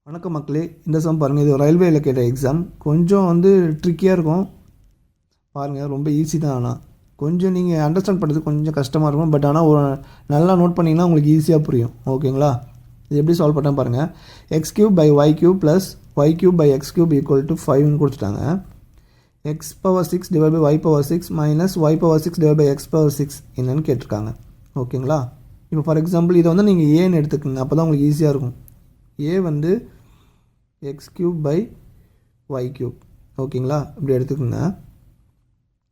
வணக்கம் மக்களே, இந்த சம் பாருங்கள். இது ரயில்வேயில் கேட்ட எக்ஸாம். கொஞ்சம் ட்ரிக்கியாக இருக்கும் பாருங்கள். ரொம்ப ஈஸி தான். ஆனால் கொஞ்சம் நீங்கள் அண்டர்ஸ்டாண்ட் பண்ணுறது கொஞ்சம் கஷ்டமாக இருக்கும். பட் ஆனால் நல்லா நோட் பண்ணிங்கன்னா உங்களுக்கு ஈஸியாக புரியும். ஓகேங்களா? இது எப்படி சால்வ் பண்ண பாருங்கள். X cube by Y cube plus Y cube by X cube equal to 5ன்னு கொடுத்துட்டாங்க. X power 6 divide by Y power 6 minus Y power 6 divide by X power 6 என்னன்னு கேட்டிருக்காங்க. ஓகேங்களா? இப்போ ஃபார் எக்ஸாம்பிள் இதை நீங்கள் ஏன்னு எடுத்துக்கோங்க. அப்போ தான் உங்களுக்கு ஈஸியாக இருக்கும். A X cube by Y cube. ஓகேங்களா? இப்படி எடுத்துக்கோங்க.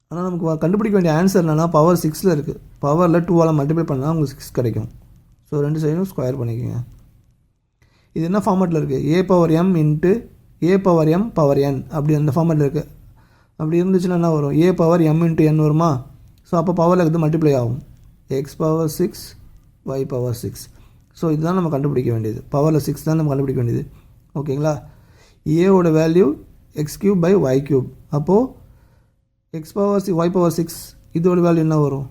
ஆனால் நமக்கு கண்டுபிடிக்க வேண்டிய ஆன்சர் என்னென்னா பவர் 6ல் இருக்குது. பவரில் 2ஆல் மல்டிப்ளை பண்ணால் உங்களுக்கு 6 கிடைக்கும். ஸோ ரெண்டு சைடும் ஸ்கொயர் பண்ணிக்கோங்க. இது என்ன ஃபார்மேட்டில் இருக்குது? A power M into A power M power N அப்படி அந்த ஃபார்மேட்டில் இருக்குது. அப்படி இருந்துச்சுன்னா என்ன வரும்? A power M into N வருமா? ஸோ அப்போ பவரில் இருக்குது மல்டிப்ளை ஆகும். X power 6 Y power 6. So இதுதான் நம்ம கண்டுபிடிக்க வேண்டியது. பவரில் 6 தான் நம்ம கண்டுபிடிக்க வேண்டியது. ஓகேங்களா? ஏவோட value X cube by Y cube. அப்போது எக்ஸ் பவர் ஒய் பவர் 6 இதோட வேல்யூ என்ன வரும்?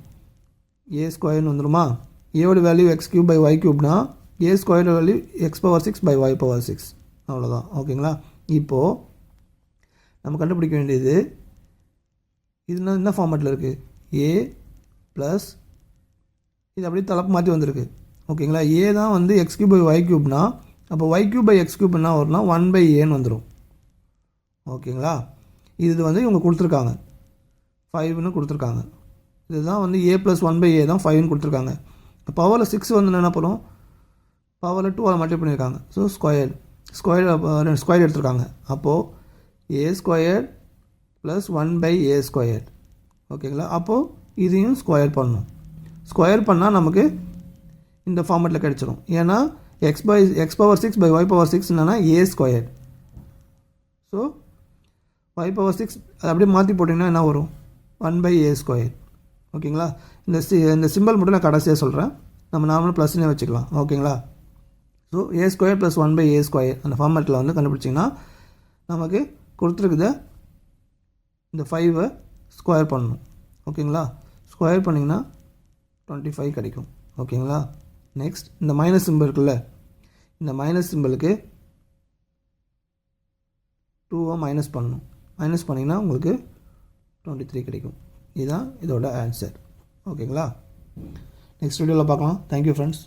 ஏ ஸ்கொயர்னு வந்துடுமா? ஏவோட value X cube by Y கியூப்னா ஏ ஸ்கொயரோட value X power 6 by Y power 6. அவ்வளோதான். ஓகேங்களா? இப்போது நம்ம கண்டுபிடிக்க வேண்டியது இது என்ன ஃபார்மேட்டில் இருக்குது? ஏ ப்ளஸ் இது அப்படியே தலைப்பு மாற்றி வந்திருக்கு. ஓகேங்களா? ஏ தான் எக்ஸ் கியூப் பை ஒய் கியூப்னா அப்போ Y cube by X cube என்ன வரும்னா 1/ஏன்னு வந்துடும். ஓகேங்களா? இது இவங்க கொடுத்துருக்காங்க 5ன்னு கொடுத்துருக்காங்க. இதுதான் ஏ ப்ளஸ் 1/ஏ தான் 5ன்னு கொடுத்துருக்காங்க. பவரில் 6 என்ன பண்ணும்? பவரில் 2ஆல் மல்டிப்ளை பண்ணியிருக்காங்க. ஸோ ஸ்கொயர் எடுத்துருக்காங்க. அப்போது ஏ ஸ்கொயர் ப்ளஸ் 1/ஏ ஸ்கொயர். ஓகேங்களா? அப்போது இதையும் ஸ்கொயர் பண்ணணும். ஸ்கொயர் பண்ணால் நமக்கு இந்த ஃபார்மேட்டில் கிடச்சிரும். ஏன்னா X power 6 by Y power 6 என்னன்னா A square. So Y power 6 அது அப்படியே மாற்றி போட்டிங்கன்னா என்ன வரும்? 1/ஏ ஸ்கொயர். ஓகேங்களா? இந்த சிம்பிள் மட்டும் நான் கடைசியாக சொல்கிறேன். நம்ம நார்மலாக ப்ளஸ்னே வச்சுக்கலாம். ஓகேங்களா? ஸோ ஏ ஸ்கொயர் ப்ளஸ் 1/ஏ ஸ்கொயர் அந்த ஃபார்மேட்டில் கண்டுபிடிச்சிங்கன்னா நமக்கு கொடுத்துருக்குத இந்த 5 ஸ்கொயர் பண்ணணும். ஓகேங்களா? ஸ்கொயர் பண்ணிங்கன்னா 25 கிடைக்கும். ஓகேங்களா? நெக்ஸ்ட் இந்த மைனஸ் சிம்பிள் இருக்குல்ல, இந்த மைனஸ் சிம்பிளுக்கு 2 மைனஸ் பண்ணணும். மைனஸ் பண்ணிங்கன்னா உங்களுக்கு 23 கிடைக்கும். இதுதான் இதோட ஆன்சர். ஓகேங்களா? நெக்ஸ்ட் வீடியோவில் பார்க்கலாம். Thank you friends.